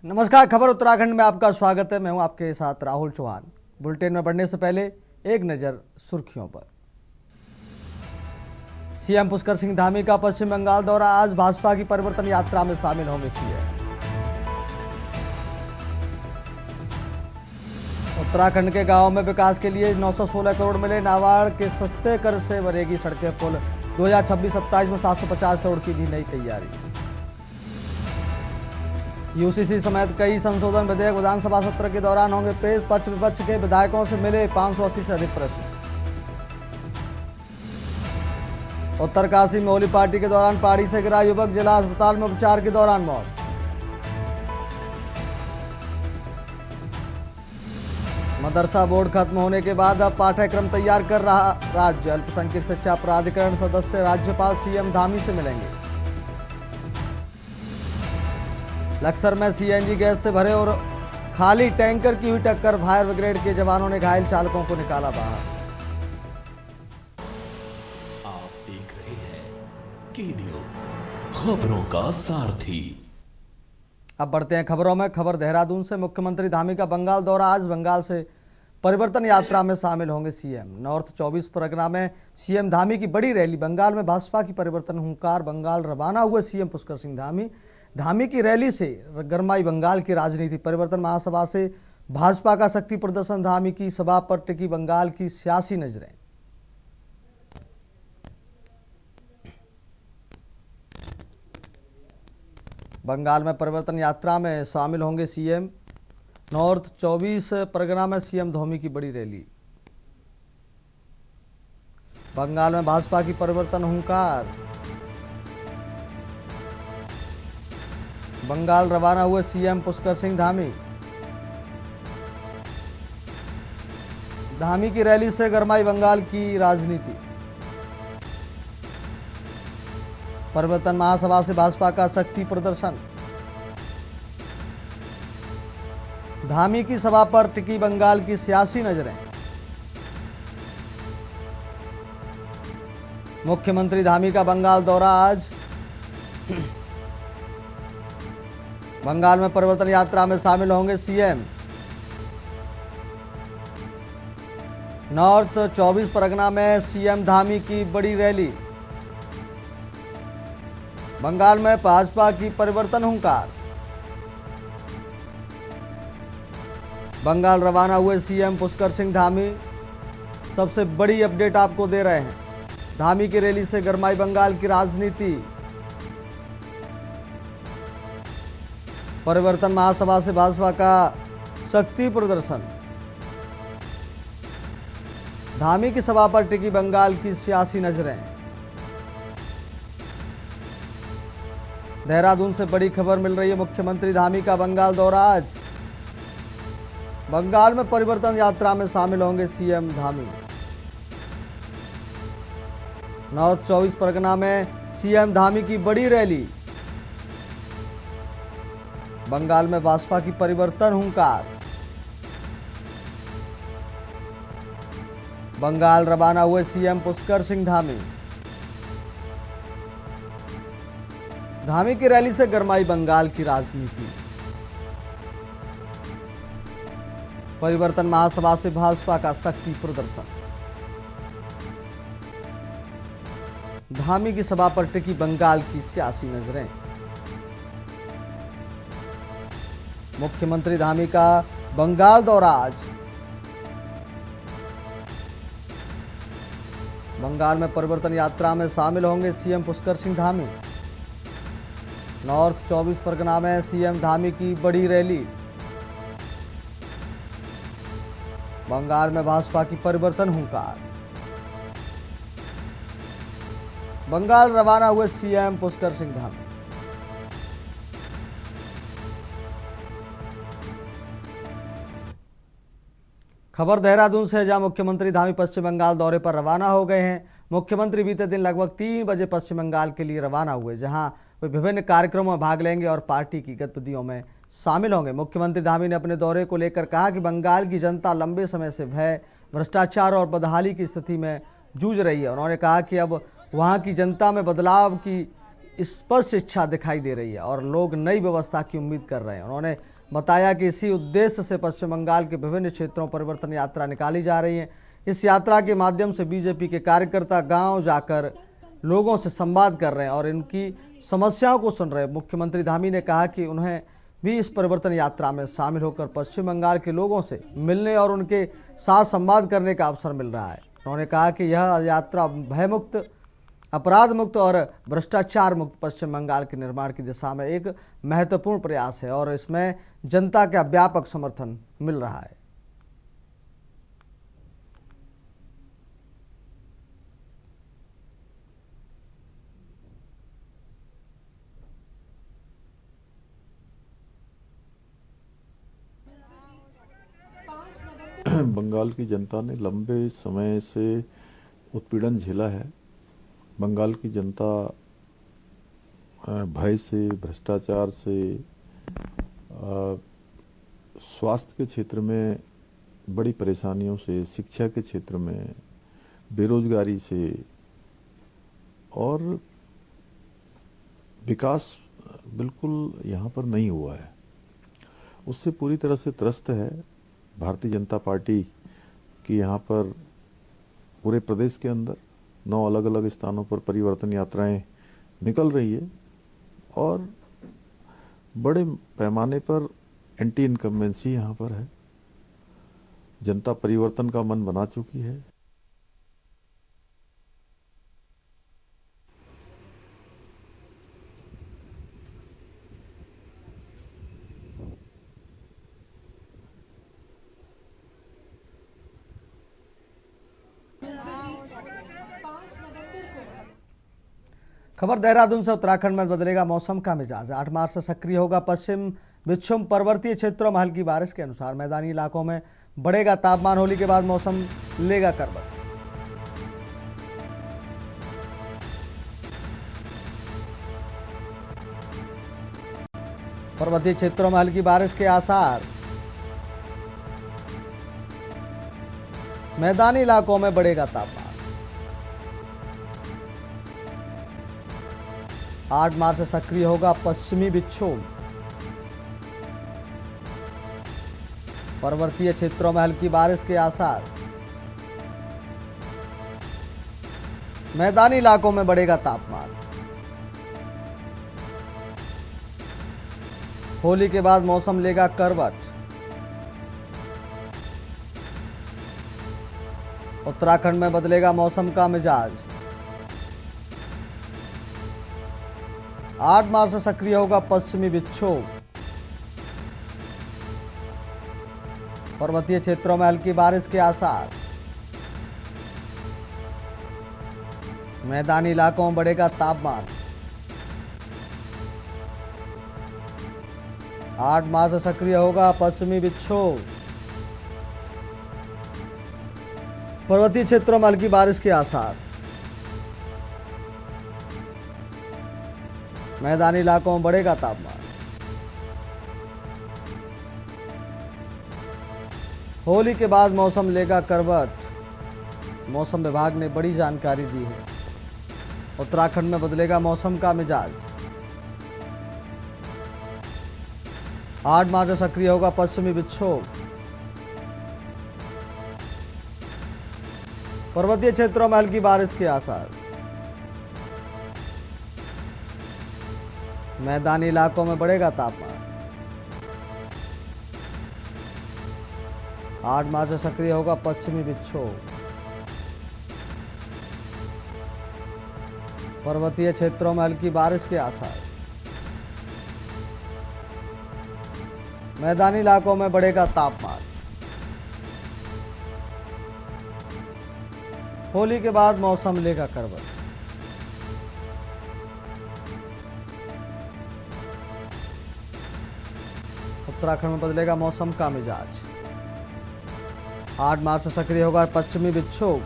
नमस्कार, खबर उत्तराखंड में आपका स्वागत है। मैं हूं आपके साथ राहुल चौहान। बुलेटिन में बढ़ने से पहले एक नजर सुर्खियों पर। सीएम पुष्कर सिंह धामी का पश्चिम बंगाल दौरा। आज भाजपा की परिवर्तन यात्रा में शामिल होंगे सीएम। उत्तराखंड के गांवों में विकास के लिए 916 करोड़ मिले। नाबार्ड के सस्ते कर्ज से बनेगी सड़कें, पुल। 2026-27 में 750 करोड़ की भी नई तैयारी। यूसीसी समेत कई संशोधन विधेयक विधानसभा सत्र के दौरान होंगे पेश। पक्ष विपक्ष के विधायकों से मिले 580 से अधिक प्रश्न। उत्तरकाशी में होली पार्टी के दौरान पहाड़ी से गिरा युवक, जिला अस्पताल में उपचार के दौरान मौत। मदरसा बोर्ड खत्म होने के बाद अब पाठ्यक्रम तैयार कर रहा राज्य। अल्पसंख्यक शिक्षा प्राधिकरण सदस्य राज्यपाल सीएम धामी से मिलेंगे। लक्सर में सीएनजी गैस से भरे और खाली टैंकर की हुई टक्कर। फायर ब्रिगेड के जवानों ने घायल चालकों को निकाला बाहर। आप देख रहे हैं की न्यूज, खबरों का सारथी। अब बढ़ते हैं खबरों में। खबर देहरादून से। मुख्यमंत्री धामी का बंगाल दौरा। आज बंगाल से परिवर्तन यात्रा में शामिल होंगे सीएम। नॉर्थ 24 परगना में सीएम धामी की बड़ी रैली। बंगाल में भाजपा की परिवर्तन हुंकार। बंगाल रवाना हुए सीएम पुष्कर सिंह धामी। धामी की रैली से गरमाई बंगाल की राजनीति। परिवर्तन महासभा से भाजपा का शक्ति प्रदर्शन। धामी की सभा पर टिकी बंगाल की सियासी नजरें। बंगाल में परिवर्तन यात्रा में शामिल होंगे सीएम। नॉर्थ 24 परगना में सीएम धामी की बड़ी रैली। बंगाल में भाजपा की परिवर्तन हुंकार। बंगाल रवाना हुए सीएम पुष्कर सिंह धामी। धामी की रैली से गरमाई बंगाल की राजनीति। परिवर्तन महासभा से भाजपा का शक्ति प्रदर्शन। धामी की सभा पर टिकी बंगाल की सियासी नजरें। मुख्यमंत्री धामी का बंगाल दौरा। आज बंगाल में परिवर्तन यात्रा में शामिल होंगे सीएम। नॉर्थ 24 परगना में सीएम धामी की बड़ी रैली। बंगाल में भाजपा की परिवर्तन हुंकार। बंगाल रवाना हुए सीएम पुष्कर सिंह धामी। सबसे बड़ी अपडेट आपको दे रहे हैं। धामी की रैली से गरमाई बंगाल की राजनीति। परिवर्तन महासभा से भाजपा का शक्ति प्रदर्शन। धामी की सभा पर टिकी बंगाल की सियासी नजरें। देहरादून से बड़ी खबर मिल रही है। मुख्यमंत्री धामी का बंगाल दौरा। आज बंगाल में परिवर्तन यात्रा में शामिल होंगे सीएम धामी। नॉर्थ 24 परगना में सीएम धामी की बड़ी रैली। बंगाल में भाजपा की परिवर्तन हुंकार। बंगाल रवाना हुए सीएम पुष्कर सिंह धामी। धामी की रैली से गरमाई बंगाल की राजनीति। परिवर्तन महासभा से भाजपा का शक्ति प्रदर्शन। धामी की सभा पर टिकी बंगाल की सियासी नजरें। मुख्यमंत्री धामी का बंगाल दौरा। आज बंगाल में परिवर्तन यात्रा में शामिल होंगे सीएम पुष्कर सिंह धामी। नॉर्थ 24 परगना में सीएम धामी की बड़ी रैली। बंगाल में भाजपा की परिवर्तन हुंकार। बंगाल रवाना हुए सीएम पुष्कर सिंह धामी। खबर देहरादून से, जहां मुख्यमंत्री धामी पश्चिम बंगाल दौरे पर रवाना हो गए हैं। मुख्यमंत्री बीते दिन लगभग 3 बजे पश्चिम बंगाल के लिए रवाना हुए, जहां वे विभिन्न कार्यक्रमों में भाग लेंगे और पार्टी की गतिविधियों में शामिल होंगे। मुख्यमंत्री धामी ने अपने दौरे को लेकर कहा कि बंगाल की जनता लंबे समय से भय, भ्रष्टाचार और बदहाली की स्थिति में जूझ रही है। उन्होंने कहा कि अब वहां की जनता में बदलाव की स्पष्ट इच्छा दिखाई दे रही है और लोग नई व्यवस्था की उम्मीद कर रहे हैं। उन्होंने बताया कि इसी उद्देश्य से पश्चिम बंगाल के विभिन्न क्षेत्रों परिवर्तन यात्रा निकाली जा रही है। इस यात्रा के माध्यम से बीजेपी के कार्यकर्ता गांव जाकर लोगों से संवाद कर रहे हैं और इनकी समस्याओं को सुन रहे हैं। मुख्यमंत्री धामी ने कहा कि उन्हें भी इस परिवर्तन यात्रा में शामिल होकर पश्चिम बंगाल के लोगों से मिलने और उनके साथ संवाद करने का अवसर मिल रहा है। उन्होंने कहा कि यह यात्रा भयमुक्त, अपराध मुक्त और भ्रष्टाचार मुक्त पश्चिम बंगाल के निर्माण की दिशा में एक महत्वपूर्ण प्रयास है और इसमें जनता का व्यापक समर्थन मिल रहा है। बंगाल की जनता ने लंबे समय से उत्पीड़न झेला है। बंगाल की जनता भय से, भ्रष्टाचार से, स्वास्थ्य के क्षेत्र में बड़ी परेशानियों से, शिक्षा के क्षेत्र में बेरोजगारी से और विकास बिल्कुल यहाँ पर नहीं हुआ है, उससे पूरी तरह से त्रस्त है। भारतीय जनता पार्टी की यहाँ पर पूरे प्रदेश के अंदर 9 अलग अलग स्थानों पर परिवर्तन यात्राएं निकल रही है और बड़े पैमाने पर एंटी इनकम्बेंसी यहाँ पर है। जनता परिवर्तन का मन बना चुकी है। खबर देहरादून से। उत्तराखंड में बदलेगा मौसम का मिजाज। 8 मार्च से सक्रिय होगा पश्चिम विक्षोभ। पर्वतीय क्षेत्रों में हल्की बारिश के अनुसार मैदानी इलाकों में बढ़ेगा तापमान। होली के बाद मौसम लेगा करवट। पर्वतीय क्षेत्रों में हल्की बारिश के आसार। मैदानी इलाकों में बढ़ेगा तापमान। 8 मार्च से सक्रिय होगा पश्चिमी विक्षोभ। पर्वतीय क्षेत्रों में हल्की बारिश के आसार। मैदानी इलाकों में बढ़ेगा तापमान। होली के बाद मौसम लेगा करवट। उत्तराखंड में बदलेगा मौसम का मिजाज। 8 मार्च से सक्रिय होगा पश्चिमी विक्षोभ। पर्वतीय क्षेत्रों में हल्की बारिश के आसार। मैदानी इलाकों में बढ़ेगा तापमान। 8 मार्च से सक्रिय होगा पश्चिमी विक्षोभ। पर्वतीय क्षेत्रों में हल्की बारिश के आसार। मैदानी इलाकों में बढ़ेगा तापमान। होली के बाद मौसम लेगा करवट। मौसम विभाग ने बड़ी जानकारी दी है। उत्तराखंड में बदलेगा मौसम का मिजाज। 8 मार्च से सक्रिय होगा पश्चिमी विक्षोभ। पर्वतीय क्षेत्रों में हल्की बारिश के आसार। मैदानी इलाकों में बढ़ेगा तापमान। 8 मार्च से सक्रिय होगा पश्चिमी विक्षोभ। पर्वतीय क्षेत्रों में हल्की बारिश के आसार। मैदानी इलाकों में बढ़ेगा तापमान। होली के बाद मौसम लेगा करवट। उत्तराखंड में बदलेगा मौसम का मिजाज। 8 मार्च से सक्रिय होगा पश्चिमी विक्षोभ।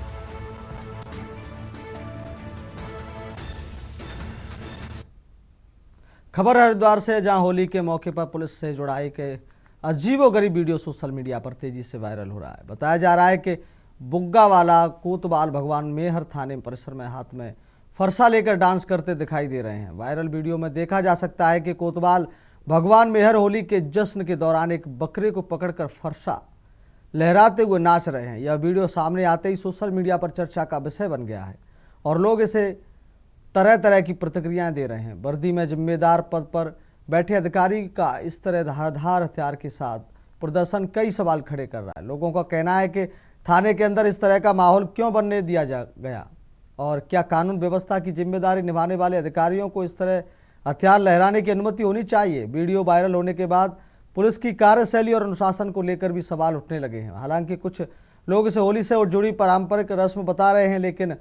खबर हरिद्वार से, जहां होली के मौके पर पुलिस से जुड़ा एक अजीबोगरीब वीडियो सोशल मीडिया पर तेजी से वायरल हो रहा है। बताया जा रहा है कि बुग्गावाला कोतवाल भगवान मेहर थाने परिसर में हाथ में फरसा लेकर डांस करते दिखाई दे रहे हैं। वायरल वीडियो में देखा जा सकता है कि कोतवाल भगवान मेहर होली के जश्न के दौरान एक बकरे को पकड़कर फरसा लहराते हुए नाच रहे हैं। यह वीडियो सामने आते ही सोशल मीडिया पर चर्चा का विषय बन गया है और लोग इसे तरह तरह की प्रतिक्रियाएं दे रहे हैं। वर्दी में जिम्मेदार पद पर बैठे अधिकारी का इस तरह धारदार हथियार के साथ प्रदर्शन कई सवाल खड़े कर रहा है। लोगों का कहना है कि थाने के अंदर इस तरह का माहौल क्यों बनने दिया गया और क्या कानून व्यवस्था की जिम्मेदारी निभाने वाले अधिकारियों को इस तरह हथियार लहराने की अनुमति होनी चाहिए। वीडियो वायरल होने के बाद पुलिस की कार्यशैली और अनुशासन को लेकर भी सवाल उठने लगे हैं। हालांकि कुछ लोग इसे होली से जुड़ी पारंपरिक रस्म बता रहे हैं, लेकिन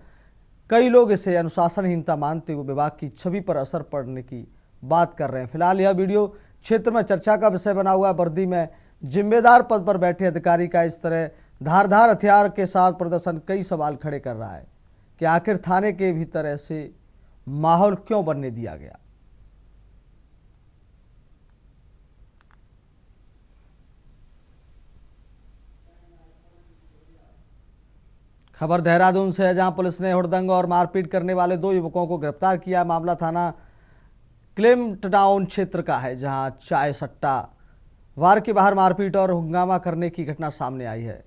कई लोग इसे अनुशासनहीनता मानते हुए विभाग की छवि पर असर पड़ने की बात कर रहे हैं। फिलहाल यह वीडियो क्षेत्र में चर्चा का विषय बना हुआ है। वर्दी में जिम्मेदार पद पर बैठे अधिकारी का इस तरह धारदार हथियार के साथ प्रदर्शन कई सवाल खड़े कर रहा है कि आखिर थाने के भीतर ऐसे माहौल क्यों बनने दिया गया। खबर देहरादून से है, जहां पुलिस ने हुड़दंग और मारपीट करने वाले 2 युवकों को गिरफ्तार किया। मामला थाना क्लिम्ट टाउन क्षेत्र का है, जहां चाय सट्टा वार के बाहर मारपीट और हंगामा करने की घटना सामने आई है।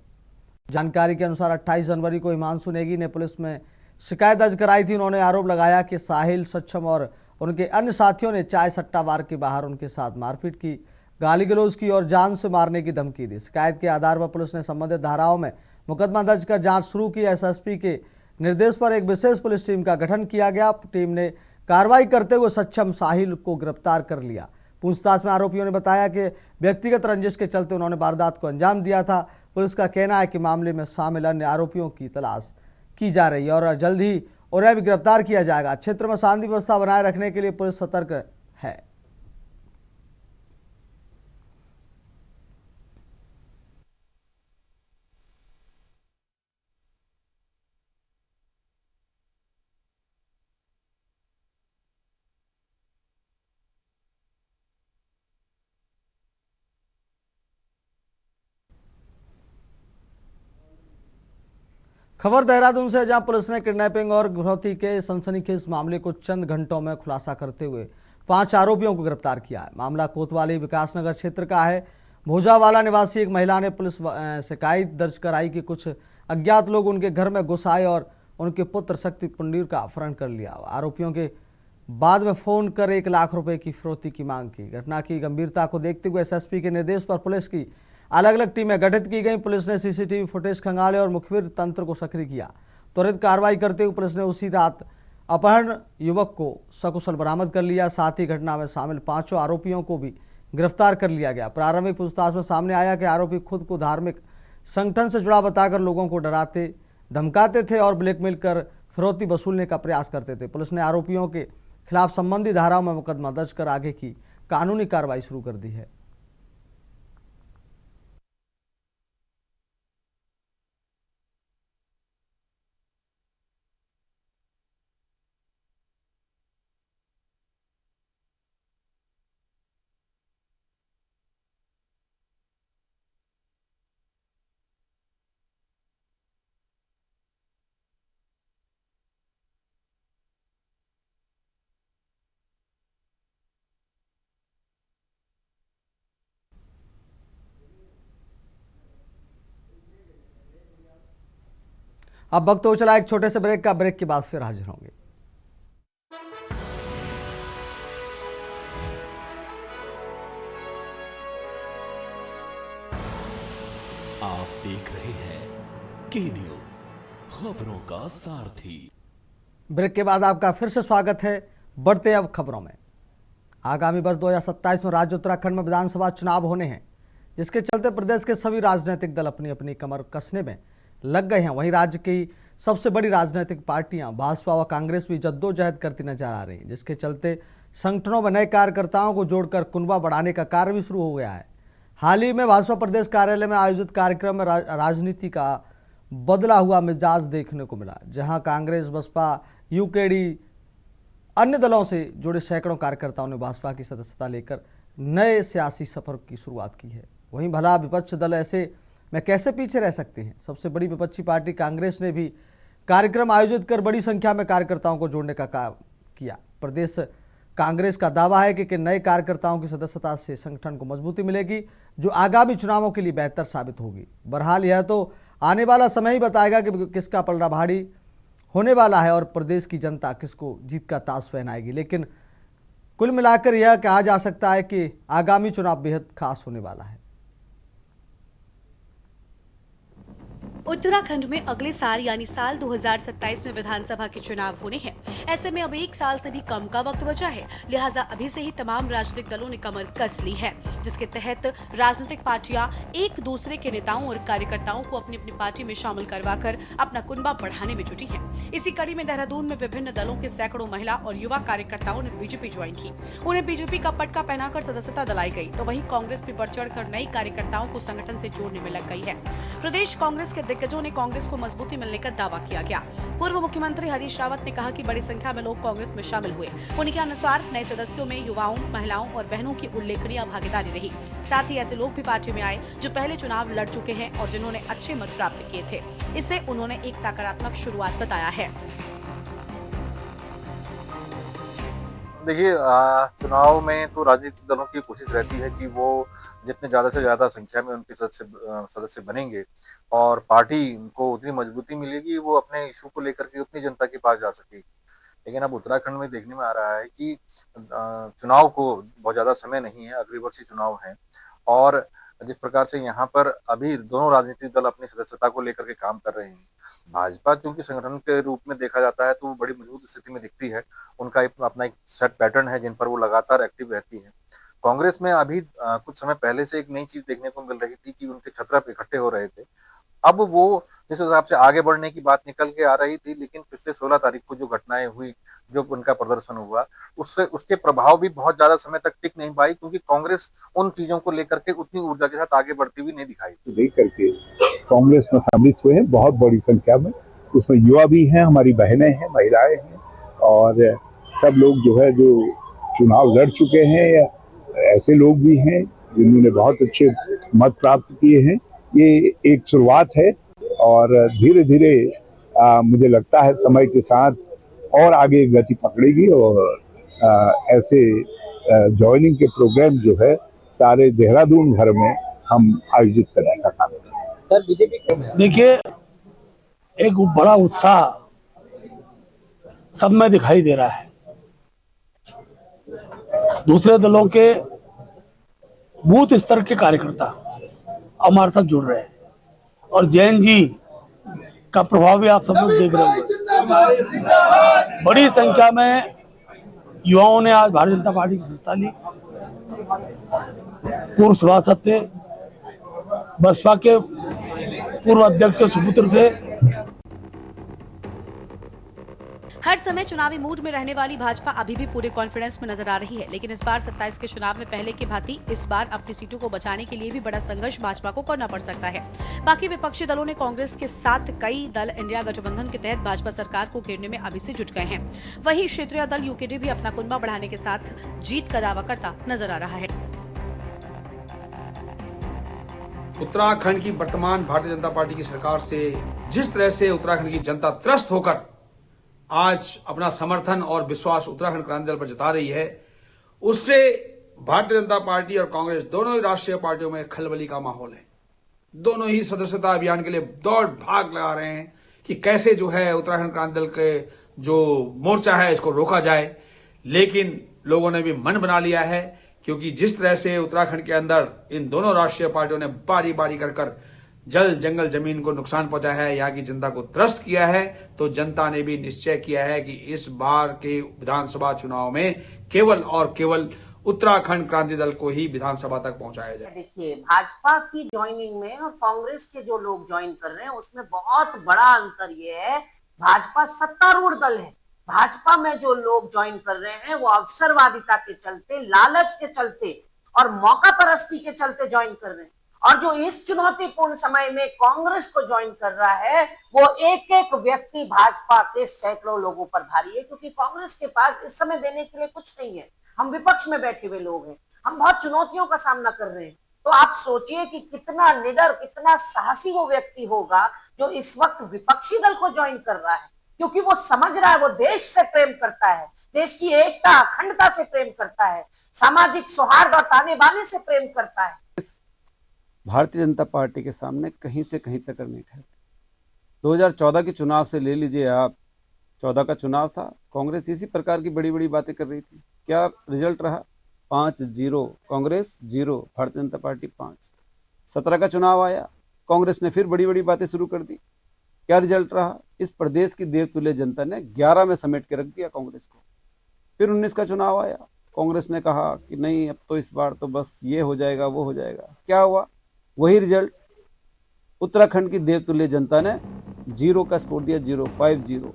जानकारी के अनुसार 28 जनवरी को हिमांशु नेगी ने पुलिस में शिकायत दर्ज कराई थी। उन्होंने आरोप लगाया कि साहिल सक्षम और उनके अन्य साथियों ने चाय सट्टा बार के बाहर उनके साथ मारपीट की, गाली गलौज की और जान से मारने की धमकी दी। शिकायत के आधार पर पुलिस ने संबंधित धाराओं में मुकदमा दर्ज कर जांच शुरू की। एसएसपी के निर्देश पर एक विशेष पुलिस टीम का गठन किया गया। टीम ने कार्रवाई करते हुए सक्षम साहिल को गिरफ्तार कर लिया। पूछताछ में आरोपियों ने बताया कि व्यक्तिगत रंजिश के चलते उन्होंने वारदात को अंजाम दिया था। पुलिस का कहना है कि मामले में शामिल अन्य आरोपियों की तलाश की जा रही है और जल्द ही उन्हें भी गिरफ्तार किया जाएगा। क्षेत्र में शांति व्यवस्था बनाए रखने के लिए पुलिस सतर्क है। खबर देहरादून से, जहां पुलिस ने किडनैपिंग और घुड़ौती के सनसनीखेज मामले को चंद घंटों में खुलासा करते हुए 5 आरोपियों को गिरफ्तार किया है। मामला कोतवाली विकासनगर क्षेत्र का है। भोजावाला निवासी एक महिला ने पुलिस शिकायत दर्ज कराई कि कुछ अज्ञात लोग उनके घर में घुस आए और उनके पुत्र शक्ति पुंडीर का अपहरण कर लिया। आरोपियों के बाद में फोन कर 1 लाख रुपए की फिरौती की मांग की। घटना की गंभीरता को देखते हुए एसएसपी के निर्देश पर पुलिस की अलग अलग टीमें गठित की गई। पुलिस ने सीसीटीवी फुटेज खंगाले और मुखबिर तंत्र को सक्रिय किया। त्वरित कार्रवाई करते हुए पुलिस ने उसी रात अपहरण युवक को सकुशल बरामद कर लिया। साथ ही घटना में शामिल 5 आरोपियों को भी गिरफ्तार कर लिया गया। प्रारंभिक पूछताछ में सामने आया कि आरोपी खुद को धार्मिक संगठन से जुड़ा बताकर लोगों को डराते धमकाते थे और ब्लैकमेल कर फिरौती वसूलने का प्रयास करते थे। पुलिस ने आरोपियों के खिलाफ संबंधित धाराओं में मुकदमा दर्ज कर आगे की कानूनी कार्रवाई शुरू कर दी है। अब वक्त हो चला एक छोटे से ब्रेक का। ब्रेक के बाद फिर हाजिर होंगे। आप देख रहे हैं के न्यूज, खबरों का सारथी। ब्रेक के बाद आपका फिर से स्वागत है। बढ़ते अब खबरों में। आगामी वर्ष 2027 में राज्य उत्तराखंड में विधानसभा चुनाव होने हैं, जिसके चलते प्रदेश के सभी राजनीतिक दल अपनी अपनी कमर कसने में लग गए हैं। वहीं राज्य की सबसे बड़ी राजनीतिक पार्टियां भाजपा व कांग्रेस भी जद्दोजहद करती नजर आ रही हैं, जिसके चलते संगठनों में नए कार्यकर्ताओं को जोड़कर कुनबा बढ़ाने का कार्य भी शुरू हो गया है। हाल ही में भाजपा प्रदेश कार्यालय में आयोजित कार्यक्रम में राजनीति का बदला हुआ मिजाज देखने को मिला, जहां कांग्रेस, बसपा, यूकेडी, अन्य दलों से जुड़े सैकड़ों कार्यकर्ताओं ने भाजपा की सदस्यता लेकर नए सियासी सफर की शुरुआत की है। वहीं भला विपक्ष दल ऐसे में कैसे पीछे रह सकते हैं। सबसे बड़ी विपक्षी पार्टी कांग्रेस ने भी कार्यक्रम आयोजित कर बड़ी संख्या में कार्यकर्ताओं को जोड़ने का काम किया। प्रदेश कांग्रेस का दावा है कि नए कार्यकर्ताओं की सदस्यता से संगठन को मजबूती मिलेगी, जो आगामी चुनावों के लिए बेहतर साबित होगी। बहरहाल यह तो आने वाला समय ही बताएगा कि किसका पलड़ा भारी होने वाला है और प्रदेश की जनता किसको जीत का ताज पहनाएगी। लेकिन कुल मिलाकर यह कहा जा सकता है कि आगामी चुनाव बेहद खास होने वाला है। उत्तराखंड में अगले साल यानी साल 2027 में विधानसभा के चुनाव होने हैं। ऐसे में अब 1 साल से भी कम का वक्त बचा है, लिहाजा अभी से ही तमाम राजनीतिक दलों ने कमर कस ली है, जिसके तहत राजनीतिक पार्टियां एक दूसरे के नेताओं और कार्यकर्ताओं को अपनी अपनी पार्टी में शामिल करवाकर अपना कुनबा बढ़ाने में जुटी है। इसी कड़ी में देहरादून में विभिन्न दलों के सैकड़ों महिला और युवा कार्यकर्ताओं ने बीजेपी ज्वाइन की। उन्हें बीजेपी का पटका पहनाकर सदस्यता दिलाई गई, तो वहीं कांग्रेस भी बढ़ चढ़कर नई कार्यकर्ताओं को संगठन से जोड़ने में लग गई है। प्रदेश कांग्रेस के दिग्गजों ने कांग्रेस को मजबूती मिलने का दावा किया गया। पूर्व मुख्यमंत्री हरीश रावत ने कहा कि बड़ी संख्या में लोग कांग्रेस में शामिल हुए। उनके अनुसार नए सदस्यों में युवाओं, महिलाओं और बहनों की उल्लेखनीय भागीदारी रही। साथ ही ऐसे लोग भी पार्टी में आए जो पहले चुनाव लड़ चुके हैं और जिन्होंने अच्छे मत प्राप्त किए थे। इसे उन्होंने एक सकारात्मक शुरुआत बताया है। देखिए, चुनाव में तो राजनीतिक दलों की कोशिश रहती है कि वो जितने ज़्यादा से ज़्यादा संख्या में उनके सदस्य बनेंगे और पार्टी को उतनी मजबूती मिलेगी, वो अपने इशू को लेकर के उतनी जनता के पास जा सकेगी। लेकिन अब उत्तराखंड में देखने में आ रहा है कि चुनाव को बहुत ज़्यादा समय नहीं है, अगले वर्ष ही चुनाव है और जिस प्रकार से यहाँ पर अभी दोनों राजनीतिक दल अपनी सदस्यता को लेकर के काम कर रहे हैं। भाजपा चूंकि संगठन के रूप में देखा जाता है तो वो बड़ी मजबूत स्थिति में दिखती है, उनका अपना एक सेट पैटर्न है जिन पर वो लगातार एक्टिव रहती है। कांग्रेस में अभी कुछ समय पहले से एक नई चीज देखने को मिल रही थी कि उनके छत्रा पे इकट्ठे हो रहे थे। अब वो जिस हिसाब से आगे बढ़ने की बात निकल के आ रही थी, लेकिन पिछले 16 तारीख को जो घटनाएं हुई, जो उनका प्रदर्शन हुआ, उससे उसके प्रभाव भी बहुत ज्यादा समय तक टिक नहीं पाई, क्योंकि कांग्रेस उन चीजों को लेकर के उतनी ऊर्जा के साथ आगे बढ़ती हुई नहीं दिखाई। लेकर के कांग्रेस में शामिल हुए हैं बहुत बड़ी संख्या में। उसमें युवा भी हैं, हमारी बहनें हैं, महिलाएं हैं और सब लोग जो है जो चुनाव लड़ चुके हैं या ऐसे लोग भी हैं जिन्होंने बहुत अच्छे मत प्राप्त किए हैं। ये एक शुरुआत है और धीरे धीरे मुझे लगता है समय के साथ और आगे गति पकड़ेगी और ऐसे ज्वाइनिंग के प्रोग्राम जो है सारे देहरादून भर में हम आयोजित करने का काम करें। सर, बीजेपी देखिए, एक बड़ा उत्साह सब में दिखाई दे रहा है। दूसरे दलों के बूथ स्तर के कार्यकर्ता हमारे साथ जुड़ रहे हैं और जैन जी का प्रभाव भी आप सब लोग देख रहे होंगे। बड़ी संख्या में युवाओं ने आज भारतीय जनता पार्टी की संस्था ली। पूर्व सभासद थे, बसपा के पूर्व अध्यक्ष के सुपुत्र थे। हर समय चुनावी मूड में रहने वाली भाजपा अभी भी पूरे कॉन्फिडेंस में नजर आ रही है, लेकिन इस बार 27 के चुनाव में पहले की भांति इस बार अपनी सीटों को बचाने के लिए भी बड़ा संघर्ष भाजपा को करना पड़ सकता है। बाकी विपक्षी दलों ने कांग्रेस के साथ कई दल इंडिया गठबंधन के तहत भाजपा सरकार को घेरने में अभी से जुट गए हैं। वहीं क्षेत्रीय दल यूकेडी भी अपना कुनबा बढ़ाने के साथ जीत का दावा करता नजर आ रहा है। उत्तराखंड की वर्तमान भारतीय जनता पार्टी की सरकार से जिस तरह से उत्तराखंड की जनता त्रस्त होकर आज अपना समर्थन और विश्वास उत्तराखंड क्रांति दल पर जता रही है, उससे भारतीय जनता पार्टी और कांग्रेस दोनों ही राष्ट्रीय पार्टियों में खलबली का माहौल है। दोनों ही सदस्यता अभियान के लिए दौड़ भाग लगा रहे हैं कि कैसे जो है उत्तराखंड क्रांति दल के जो मोर्चा है इसको रोका जाए। लेकिन लोगों ने भी मन बना लिया है, क्योंकि जिस तरह से उत्तराखंड के अंदर इन दोनों राष्ट्रीय पार्टियों ने बारी बारी कर जल जंगल जमीन को नुकसान पहुंचा है, यहाँ की जनता को त्रस्त किया है, तो जनता ने भी निश्चय किया है कि इस बार के विधानसभा चुनाव में केवल और केवल उत्तराखंड क्रांति दल को ही विधानसभा तक पहुंचाया जाए। देखिए, भाजपा की ज्वाइनिंग में और कांग्रेस के जो लोग ज्वाइन कर रहे हैं उसमें बहुत बड़ा अंतर ये है, भाजपा सत्तारूढ़ दल है। भाजपा में जो लोग ज्वाइन कर रहे हैं वो अवसरवादिता के चलते, लालच के चलते और मौका परस्ती के चलते ज्वाइन कर रहे हैं। और जो इस चुनौतीपूर्ण समय में कांग्रेस को ज्वाइन कर रहा है वो एक एक व्यक्ति भाजपा के सैकड़ों लोगों पर भारी है, क्योंकि कांग्रेस के पास इस समय देने के लिए कुछ नहीं है। हम विपक्ष में बैठे हुए लोग हैं, हम बहुत चुनौतियों का सामना कर रहे हैं। तो आप सोचिए कि कितना निडर, कितना साहसी वो व्यक्ति होगा जो इस वक्त विपक्षी दल को ज्वाइन कर रहा है। क्योंकि वो समझ रहा है, वो देश से प्रेम करता है, देश की एकता अखंडता से प्रेम करता है, सामाजिक सौहार्द और ताने बाने से प्रेम करता है। भारतीय जनता पार्टी के सामने कहीं से कहीं तक नहीं ठहरती। 2014 के चुनाव से ले लीजिए आप, 14 का चुनाव था, कांग्रेस इसी प्रकार की बड़ी बड़ी बातें कर रही थी। क्या रिजल्ट रहा? 5-0 कांग्रेस, 0 भारतीय जनता पार्टी 5। 17 का चुनाव आया, कांग्रेस ने फिर बड़ी बड़ी बातें शुरू कर दी। क्या रिजल्ट रहा? इस प्रदेश की देवतुल्य जनता ने 11 में समेट के रख दिया कांग्रेस को। फिर 19 का चुनाव आया, कांग्रेस ने कहा कि नहीं, अब तो इस बार तो बस ये हो जाएगा, वो हो जाएगा। क्या हुआ? वही रिजल्ट। उत्तराखंड की देवतुल्य जनता ने 0 का स्कोर दिया, 0-5-0।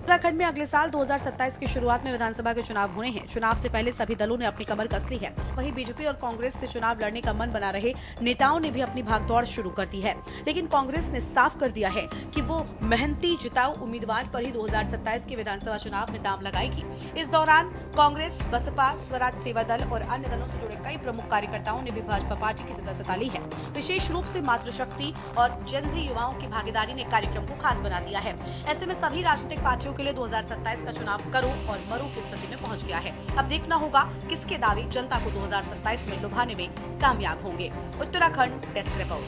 उत्तराखंड में अगले साल 2027 की शुरुआत में विधानसभा के चुनाव होने हैं। चुनाव से पहले सभी दलों ने अपनी कमर कस ली है। वहीं बीजेपी और कांग्रेस से चुनाव लड़ने का मन बना रहे नेताओं ने भी अपनी भागदौड़ शुरू कर दी है। लेकिन कांग्रेस ने साफ कर दिया है कि वो मेहनती जिताऊ उम्मीदवार पर ही 2027 के विधानसभा चुनाव में दांव लगाएगी। इस दौरान कांग्रेस, बसपा, स्वराज सेवा दल और अन्य दलों से जुड़े कई प्रमुख कार्यकर्ताओं ने भी भाजपा पार्टी की सदस्यता ली है। विशेष रूप से मातृशक्ति और जनजी युवाओं की भागीदारी ने कार्यक्रम को खास बना दिया है। ऐसे में सभी राजनीतिक पार्टियों के लिए 2027 का चुनाव करो और मरो की स्थिति में पहुंच गया है। अब देखना होगा किसके दावे जनता को 2027 में लुभाने में कामयाब होंगे। Uttarakhand desk report.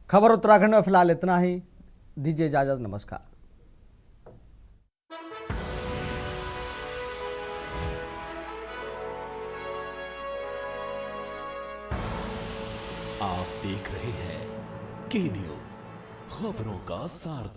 खबर उत्तराखंड में फिलहाल इतना ही। दीजिए इजाजत, नमस्कार। आप देख रहे हैं के न्यूज़, खबरों का सार।